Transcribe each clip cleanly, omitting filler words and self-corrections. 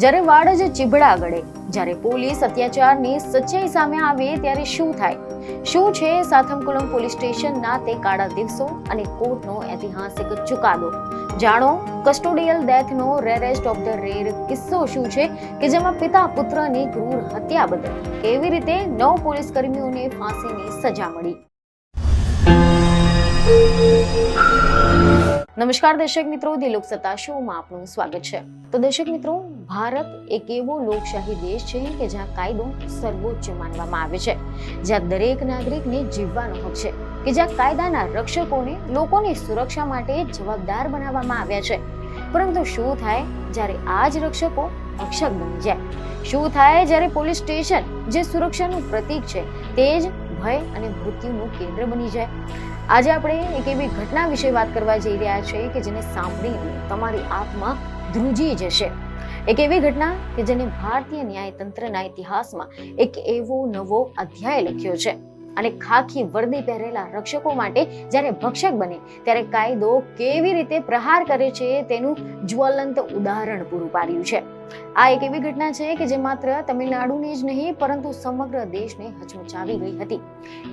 જ્યારે વાડ જ ચીભડા ગળે, જ્યારે પોલીસ અત્યાચારની સચ્ચાઈ સામે આવે ત્યારે શું થાય? શું છે સાથમકુલમ પોલીસ સ્ટેશનના તે કાળા દિવસો અને કોર્ટનો ઐતિહાસિક ચુકાદો? જાણો કસ્ટોડિયલ ડેથનો રેરેસ્ટ ઓફ ધ રેર કિસ્સો શું છે કે જેમાં પિતા પુત્રની ક્રૂર હત્યા બદલ કેવી રીતે 9 પોલીસ કર્મીઓને ફાંસીની સજા મળી. નમસ્કાર દર્શક મિત્રો, ધી લોકસત્તા શોમાં આપનું સ્વાગત છે. તો દર્શક મિત્રો, ભારત એક એવો લોકશાહી દેશ છે કે જ્યાં કાયદો સર્વોચ્ચ માનવામાં આવે છે, જ્યાં દરેક નાગરિકને જીવવાનો હક છે, કે જ્યાં કાયદાના રક્ષકોને લોકોની સુરક્ષા માટે જવાબદાર બનાવવામાં આવ્યા છે. પરંતુ શું થાય જ્યારે આ જ રક્ષકો ભક્ષક બની જાય? શું થાય જ્યારે પોલીસ સ્ટેશન જે સુરક્ષાનું પ્રતીક છે તે જ ભય અને મૃત્યુનું કેન્દ્ર બની જાય? આજે આપણે એક એવી ઘટના વિશે વાત કરવા જઈ રહ્યા છીએ કે જેને સાંભળીને તમારી આત્મા ધ્રુજી જશે. એક એવી ઘટના કે જેને ભારતીય ન્યાયતંત્રના ઇતિહાસમાં એક એવો નવો અધ્યાય લખ્યો છે. અને ખાખી વર્દી પહેરેલા રક્ષકો માટે જ્યારે ભક્ષક બને ત્યારે કાયદો કેવી રીતે પ્રહાર કરે છે તેનું જ્વલંત ઉદાહરણ પૂરું પાડ્યું છે. આ એક એવી ઘટના છે કે જે માત્ર તમિલનાડુને જ નહીં પરંતુ સમગ્ર દેશને હચમચાવી ગઈ હતી.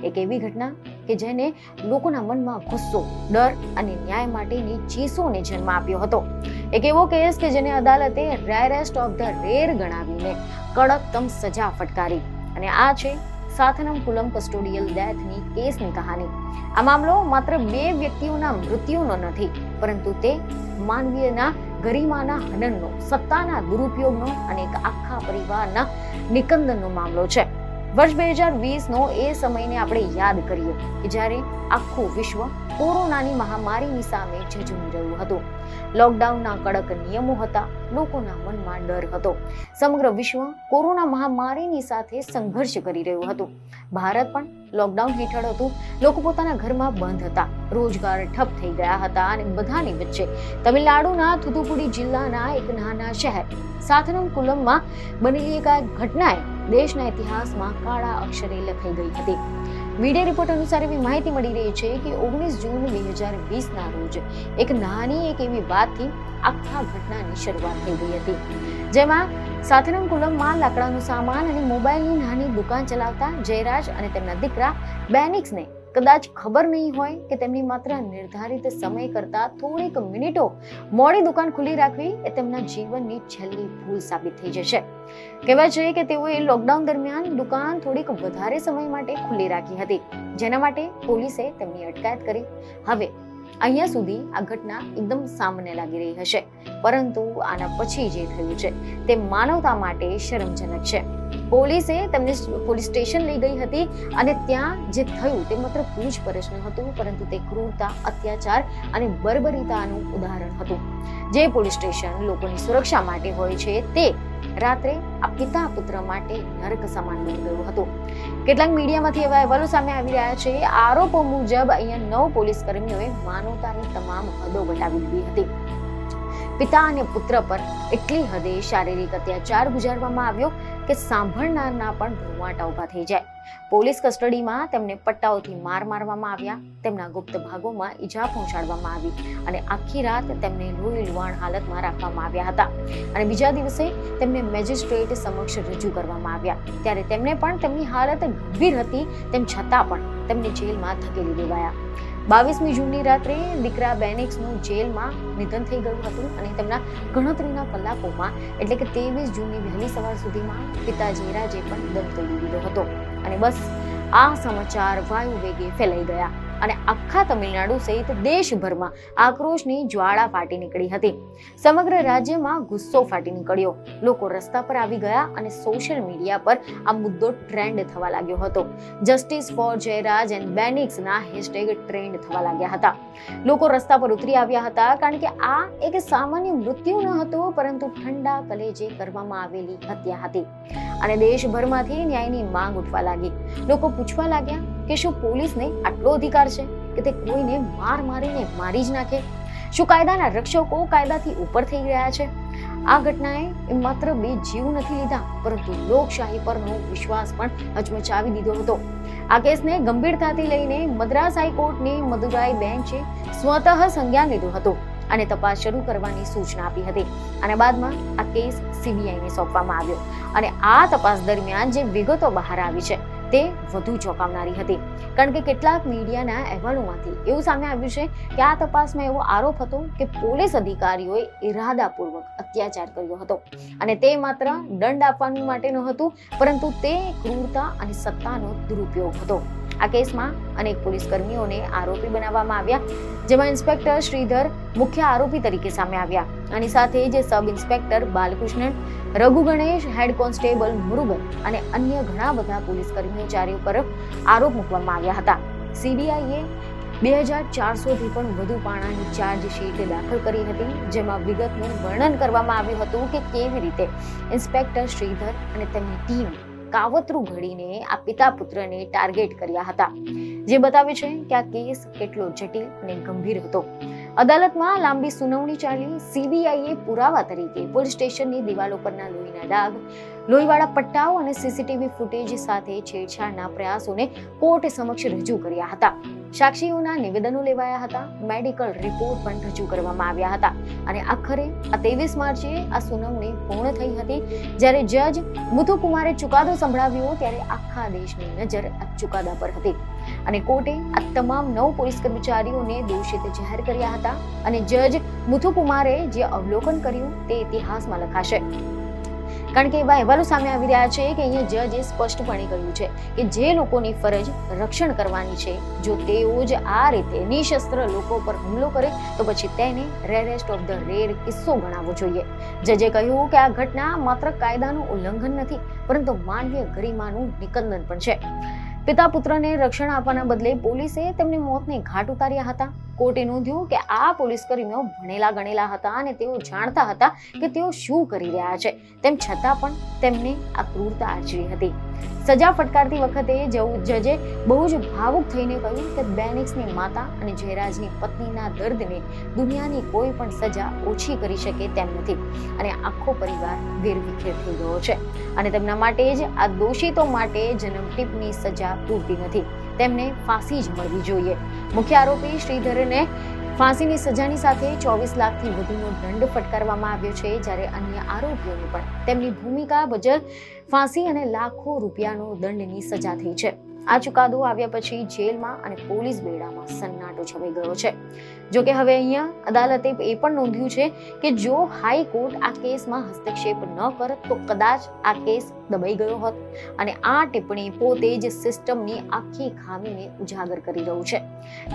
એક એવી ઘટના કે જેને લોકોના મનમાં ગુસ્સો, ડર અને ન્યાય માટેની ચીસોને જન્મ આપ્યો હતો. એક એવો કેસ કે જેને અદાલતે રેરેસ્ટ ઓફ ધ રેર ગણાવીને કડકતમ સજા ફટકારી. અને આ છે સાથનમકુલમ કસ્ટોડિયલ ડેથની કેસની કહાની. આ મામલો માત્ર 2 વ્યક્તિઓના મૃત્યુનો નથી, પરંતુ તે માનવીયના ગરિમાના હનનનો, સત્તાના દુરુપયોગનો અને એક આખા પરિવારના નિકંદનનો મામલો છે. વર્ષ 2020નો એ સમયને આપણે યાદ કરીએ કે જ્યારે આખું વિશ્વ કોરોનાની મહામારીની સામે ઝઝૂમી રહ્યું હતું. લોકડાઉનના કડક નિયમો હતા, લોકોના મનમાં ડર હતો. સમગ્ર વિશ્વ કોરોના મહામારીની સાથે સંઘર્ષ કરી રહ્યું હતું. ભારત પણ લોકડાઉન હેઠળ હતું. લોકો પોતાના ઘરમાં બંધ હતા, રોજગાર ઠપ થઈ ગયા હતા અને બધાની વચ્ચે તમિલનાડુના થુથુકુડી જિલ્લાના એક નાના શહેર સાથનમકુલમમાં બનેલી એક ઘટનાએ દેશના ઇતિહાસમાં કાળા અક્ષરે લખાઈ ગઈ હતી. મીડિયા રિપોર્ટ અનુસાર એવી માહિતી મળી રહી છે કે 19 જૂન 2020ના રોજ એક એવી વાતથી આખા ઘટનાની શરૂઆત થઈ ગઈ હતી, જેમાં સાથનમકુલમમાં લાકડાનો સામાન અને મોબાઈલની નાની દુકાન ચલાવતા જયરાજ અને તેમના દીકરા બેનિક્સને કદાચ ખબર નહીં હોય કે તેમની માત્ર નિર્ધારિત સમય કરતા થોડીક મિનિટો મોડી દુકાન ખુલ્લી રાખવી એ તેમના જીવનની છેલ્લી ભૂલ સાબિત થઈ જશે. કહેવાય છે કે તેઓએ લોકડાઉન દરમિયાન દુકાન થોડીક વધારે સમય માટે ખુલ્લી રાખી હતી, જેના માટે પોલીસે તેમની અટકાયત કરી. હવે અહીંયા સુધી આ ઘટના એકદમ સામાન્ય લાગી રહી હશે, પરંતુ આના પછી જે થયું છે તે માનવતા માટે શરમજનક છે. પોલીસે તેમને પોલીસ સ્ટેશન લઈ ગઈ હતી અને ત્યાં જે થયું તે માત્ર પૂછપરછ ન હતું, પરંતુ તે ક્રૂરતા, અત્યાચાર અને બર્બરીતાનું ઉદાહરણ હતું. જે પોલીસ સ્ટેશન લોકોની સુરક્ષા માટે હોય છે તે રાત્રે આ પિતા પુત્ર માટે નરક સમાન બની ગયું હતું. કેટલાક મીડિયામાંથી એવા અહેવાલો સામે આવી રહ્યા છે. આરોપો મુજબ અહીંયા 9 પોલીસ કર્મીઓએ માનવતાની તમામ હદો વટાવી દીધી હતી. પિતા અને પુત્ર પર એટલી હદે શારીરિક અત્યાચાર ગુજારવામાં આવ્યો કે સાંભળનારના પણ રૂંવાટા ઊભા થઈ જાય. પોલીસ કસ્ટડીમાં તેમને પટ્ટાઓથી માર મારવામાં આવ્યા, તેમના ગુપ્ત ભાગોમાં ઈજા પહોંચાડવામાં આવી અને આખી રાત તેમને લોહી લુહાણ હાલતમાં રાખવામાં આવ્યા હતા. અને બીજા દિવસે તેમને મેજિસ્ટ્રેટ સમક્ષ રજૂ કરવામાં આવ્યા. ત્યારે તેમને પણ તેમની હાલત ગંભીર હતી, તેમ છતાં પણ તેમને જેલમાં ધકેલી દેવાયા. 22મી જૂનની રાત્રે દીકરા બેનિક્સનું જેલમાં નિધન થઈ ગયું હતું અને તેમના ગણતરીના કલાકોમાં એટલે કે 23 જૂનની વહેલી સવાર સુધીમાં પિતા જયરાજે પણ દમ તોડી દીધો હતો. અને બસ આ સમાચાર વાયુ વેગે ફેલાઈ ગયા અને આખા તમિલનાડુ સહિત દેશભરમાં આક્રોશની જ્વાળા ફાટી નીકળી હતી. સમગ્ર રાજ્યમાં ગુસ્સો ફાટી નીકળ્યો. લોકો રસ્તા પર આવી ગયા અને સોશિયલ મીડિયા પર આ મુદ્દો ટ્રેન્ડ થવા લાગ્યો હતો. જસ્ટિસ ફોર જયરાજ એન્ડ બેનિક્સના હેશટેગ ટ્રેન્ડ થવા લાગ્યા હતા. લોકો રસ્તા પર ઉતરી આવ્યા હતા, કારણ કે આ એક સામાન્ય મૃત્યુ ન હતું, પરંતુ ઠંડા કલેજે કરવામાં આવેલી હત્યા હતી. અને દેશભરમાંથી ન્યાયની માંગ ઉઠવા લાગી. લોકો પૂછવા લાગ્યા કે શું પોલીસને આટલો અધિકાર છે કે તે કોઈને મારીને મારી જ નાખે? શું કાયદાના રક્ષકો કાયદાથી ઉપર થઈ રહ્યા છે? આ ઘટનાએ માત્ર 2 જીવ નથી લીધા, પરંતુ લોકશાહી પરનો વિશ્વાસ પણ હચમચાવી દીધો હતો. આ કેસને ગંભીરતાથી લઈને મદ્રાસ હાઈકોર્ટની મદુરાઈ બેન્ચે સ્વતઃ સંજ્ઞાન લીધું હતું અને તપાસ શરૂ કરવાની સૂચના આપી હતી. અને બાદમાં આ કેસ સીબીઆઈને સોંપવામાં આવ્યો અને આ તપાસ દરમિયાન જે વિગતો બહાર આવી છે તે વધુ ચોંકાવનારી હતી. કારણ કે કેટલાક મીડિયાના અહેવાલોમાંથી એવું સામે આવ્યું છે કે આ તપાસમાં એવો આરોપ હતો કે પોલીસ અધિકારીઓએ ઇરાદાપૂર્વક અત્યાચાર કર્યો હતો અને તે માત્ર દંડ આપવાનું માટે ન હતું, પરંતુ તે ક્રૂરતા અને સત્તાનો દુરુપયોગ હતો. આ કેસમાં અનેક પોલીસ કર્મીઓને આરોપી બનાવવામાં આવ્યા, જેમાં ઇન્સ્પેક્ટર શ્રીધર મુખ્ય આરોપી તરીકે સામે આવ્યા. આની સાથે જે sub inspector Balakrishnan, Raghu Ganesh, head constable Murugan અને અન્ય ઘણા બધા પોલીસ કર્મચારીઓ પર આરોપ મૂકવામાં આવ્યા હતા. સીબીઆઈએ 2400 થી પણ વધુ પાનાની ચાર્જશીટ દાખલ કરી હતી, જેમાં વિગતનું વર્ણન કરવામાં આવ્યું હતું કે કેવી રીતે ઇન્સ્પેક્ટર શ્રીધર અને તેમની ટીમ કાવતરું ઘડીને આ પિતા પુત્રને ટાર્ગેટ કર્યા હતા, જે બતાવે છે કે આ કેસ કેટલો જટિલ અને ગંભીર હતો. અદાલતમાં લાંબી સુનાવણી ચાલી. સીબીઆઈએ પુરાવા તરીકે પોલીસ સ્ટેશનની દિવાલો પરના લોહીના ડાઘ, લોહીવાળા પટ્ટાઓ અને સીસીટીવી ફૂટેજ સાથે છેડછાડના પ્રયાસોને કોર્ટ સમક્ષ રજૂ કર્યા હતા. સાક્ષીઓના નિવેદનો લેવાયા હતા, મેડિકલ રિપોર્ટ પણ રજૂ કરવામાં આવ્યા હતા અને આખરે આ 23 માર્ચે આ સુનાવણી પૂર્ણ થઈ હતી. જ્યારે જજ મુથુકુમારે ચુકાદો સંભળાવ્યો ત્યારે આખા દેશની નજર આ ચુકાદા પર હતી અને કોર્ટે આ તમામ 9 પોલીસ કર્મચારીઓને દોષિત જાહેર કર્યા હતા અને જજ મુથુકુમારે જે અવલોકન કર્યું તે ઇતિહાસમાં લખાશે. કારણ કે એવા અહેવાલો સામે આવી રહ્યા છે કે અહીંયા જજે સ્પષ્ટપણે કહ્યું છે કે જે લોકોની ફરજ રક્ષણ કરવાની છે, જો તેઓ જ આ રીતે નિશસ્ત્ર લોકો પર હુમલો કરે તો પછી તેને રેરેસ્ટ ઓફ ધ રેર કિસ્સો ગણાવવો જોઈએ. જજે કહ્યું કે આ ઘટના માત્ર કાયદાનું ઉલ્લંઘન નથી, પરંતુ માનવીય ગરિમાનું નિકંદન પણ છે. પિતા પુત્રને રક્ષણ આપવાના બદલે પોલીસે તેમની મોતને ઘાટ ઉતાર્યા હતા. કોર્ટે નોંધ્યું કે આ પોલીસ કર્મીઓ ભણેલા ગણેલા હતા અને તેઓ જાણતા હતા કે તેઓ શું કરી રહ્યા છે, તેમ છતાં પણ તેમને આ ક્રૂરતા આચરી હતી. સજા ફટકારતી વખતે જજે બહુ જ ભાવુક થઈને કહ્યું કે બેનિક્સની માતા અને જયરાજની પત્નીના દર્દને દુનિયાની કોઈ પણ સજા ઓછી કરી શકે તેમ નથી અને આખો પરિવાર વેરવિખેર થઈ ગયો છે અને તેમના માટે જ આ દોષિતો માટે જન્મટીપની સજા પૂરતી નથી, તેમને ફાંસી જ મળવી જોઈએ. મુખ્ય આરોપી શ્રીધરને ફાંસીની સજાની સાથે 24 લાખથી વધુનો દંડ ફટકારવામાં આવ્યો છે, જ્યારે અન્ય આરોપીઓને પણ તેમની ભૂમિકા બદલ ફાંસી અને લાખો રૂપિયાનો દંડની સજા થઈ છે. આ ચુકાદો આવ્યા પછી જેલમાં અને પોલીસ બેડામાં સન્નાટો છવાઈ ગયો છે. જો કે હવે અહીંયા અદાલતે એ પણ નોંધ્યું છે કે જો હાઈકોર્ટ આ કેસમાં હસ્તક્ષેપ ન કરત તો કદાચ આ કેસ દબાઈ ગયો હોત અને આ ટિપ્પણી પોતે જ સિસ્ટમની આખી ખામીને ઉજાગર કરી રહ્યું છે.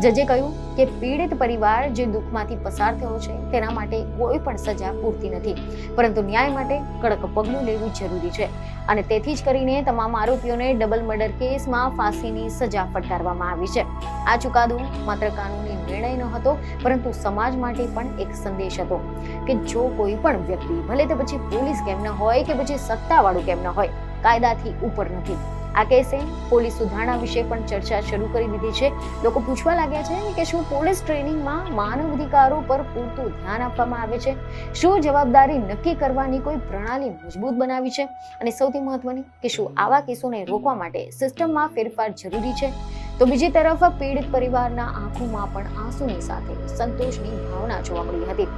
જજે કહ્યું કે પીડિત પરિવાર જે દુઃખમાંથી પસાર થયો છે તેના માટે કોઈ પણ સજા પૂરતી નથી, પરંતુ ન્યાય માટે કડક પગલું લેવું જરૂરી છે અને તેથી જ કરીને તમામ આરોપીઓને ડબલ મર્ડર કેસમાં ફાંસીની સજા ફટકારવામાં આવી છે. આ ચુકાદો માત્ર કાનૂની નિર્ણય ન હતો, પરંતુ સમાજ માટે પણ એક સંદેશ હતો કે જો કોઈ પણ વ્યક્તિ, ભલે તે પછી પોલીસ કેમ ન હોય કે પછી સત્તાવાળું કેમ ન હોય, કાયદાથી ઉપર નથી. આ કેસે પોલીસ સુધારણા વિશે પણ ચર્ચા શરૂ કરી દીધી છે. લોકો પૂછવા લાગ્યા છે કે શું પોલીસ ટ્રેનિંગમાં માનવ અધિકારો પર પૂરતું ધ્યાન આપવામાં આવે છે? શું જવાબદારી નક્કી કરવાની કોઈ પ્રણાલી મજબૂત બનાવી છે? અને સૌથી મહત્વની કે શું આવા કેસોને રોકવા માટે સિસ્ટમમાં ફેરફાર જરૂરી છે? તો બીજી તરફ પીડિત પરિવારના આંખોમાં પણ આંસુની સાથે સંતોષની ભાવના જોવા મળી હતી.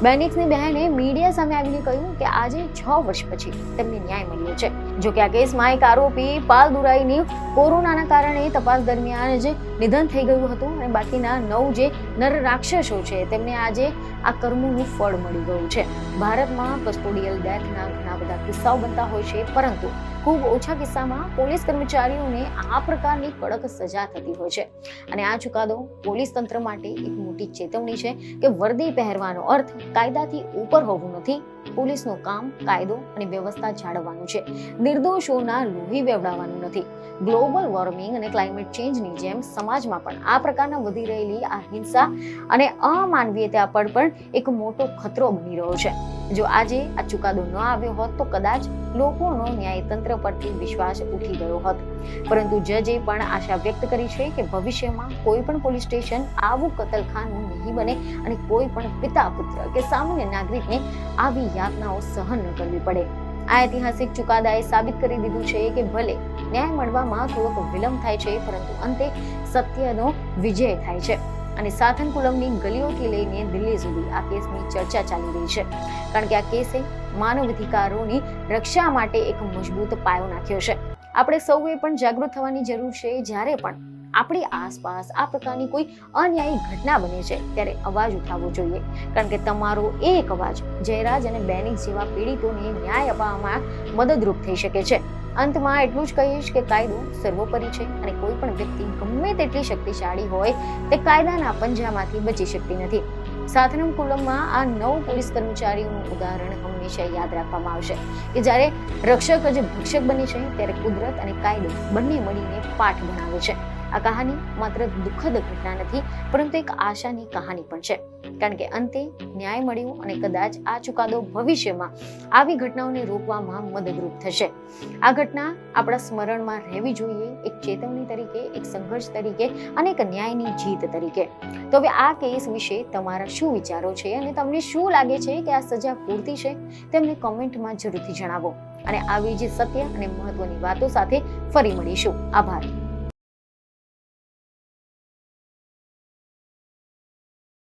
બેનિક્સની બહેને મીડિયા સામે આવીને કહ્યું કે આજે 6 વર્ષ પછી તેમને ન્યાય મળ્યો છે. જો કે આ કેસમાં એક આરોપી પાલ દુરાઈની કોરોનાના કારણે તપાસ દરમિયાન જ નિધન થઈ ગયું હતું અને બાકીના 9 જે નર રાક્ષસો છે તેમને આજે આ કર્મોનું ફળ મળી ગયું છે. ભારતમાં કસ્ટોડિયલ ડેથના ઘણા બધા કિસ્સાઓ બનતા હોય છે, પરંતુ ખૂબ ઓછા કિસ્સામાં પોલીસ કર્મચારીઓને આ પ્રકારની કડક સજા થતી હોય છે અને આ ચુકાદો પોલીસ તંત્ર માટે એક મોટી ચેતવણી છે કે વર્દી પહેરવાનો અર્થ કાયદાથી ઉપર હોવું નથી. પોલીસનું કામ કાયદો અને વ્યવસ્થા જાળવવાનું છે, નિર્દોષોના લોહી વેવડાવવાનું નથી. ગ્લોબલ વોર્મિંગ અને ક્લાઇમેટ ચેન્જની જેમ સમાજમાં પણ આ પ્રકારના વધી રહેલી આ હિંસા અને અમાનવીયતા પર પણ એક મોટો ખતરો બની રહ્યો છે. જો આજે આ ચુકાદો ન આવ્યો હોત તો કદાચ લોકોનો ન્યાયતંત્ર પરથી વિશ્વાસ ઉઠી ગયો હોત, પરંતુ જજે પણ આશા વ્યક્ત કરી છે કે ભવિષ્યમાં કોઈ પણ પોલીસ સ્ટેશન આવું કતલખાનું નહીં બને અને કોઈ પણ પિતા પુત્ર કે સામાન્ય નાગરિકને આવી યાતનાઓ સહન ન કરવી પડે. આ ઐતિહાસિક ચુકાદાએ સાબિત કરી દીધું છે કે ભલે ન્યાય મળવામાં થોડોક વિલંબ થાય છે, પરંતુ અંતે સત્યનો વિજય થાય છે. અને સાથનકુલમની ગલીઓથી લઈને દિલ્હી સુધી આ કેસની ચર્ચા ચાલી રહી છે, કારણ કે આ કેસે માનવ અધિકારોની રક્ષા માટે એક મજબૂત પાયો નાખ્યો છે. આપણે સૌએ પણ જાગૃત થવાની જરૂર છે. જ્યારે પણ આપણી આસપાસ આ પ્રકારની કોઈ અન્યાયી ઘટના બને છે ત્યારે અવાજ ઉઠાવવો જોઈએ, કારણ કે તમારો એક અવાજ જયરાજ અને બેનિક જેવા પીડિતોને ન્યાય અપાવવામાં મદદરૂપ થઈ શકે છે. અંતમાં એટલું જ કહીશ કે કાયદો સર્વોપરી છે અને કોઈ પણ વ્યક્તિ ગમે તેટલી શક્તિશાળી હોય તે કાયદાના પંજામાંથી બચી શકતી નથી. સાથનમકુલમમાં આ 9 પોલીસ કર્મચારીઓનું ઉદાહરણ હંમેશા યાદ રાખવામાં આવશે કે જ્યારે રક્ષક જ ભક્ષક બને છે ત્યારે કુદરત અને કાયદો બંને મળીને પાઠ ભણાવે છે. આ કહાની માત્ર દુઃખદ ઘટના નથી, પરંતુ એક આશાની કહાની પણ છે, કારણ કે અંતે ન્યાય મળ્યો અને કદાચ આ ચુકાદો ભવિષ્યમાં આવી ઘટનાઓને રોકવામાં મદદરૂપ થશે. આ ઘટના આપણા સ્મરણમાં રહેવી જોઈએ, એક ચેતવણી તરીકે, એક સંઘર્ષ તરીકે અને એક ન્યાયની જીત તરીકે. તો હવે આ કેસ વિશે તમારા શું વિચારો છે અને તમને શું લાગે છે કે આ સજા પૂરતી છે? તેમને કોમેન્ટમાં જરૂરથી જણાવો. અને આવી જ સત્ય અને મહત્વની વાતો સાથે ફરી મળીશું. આભાર.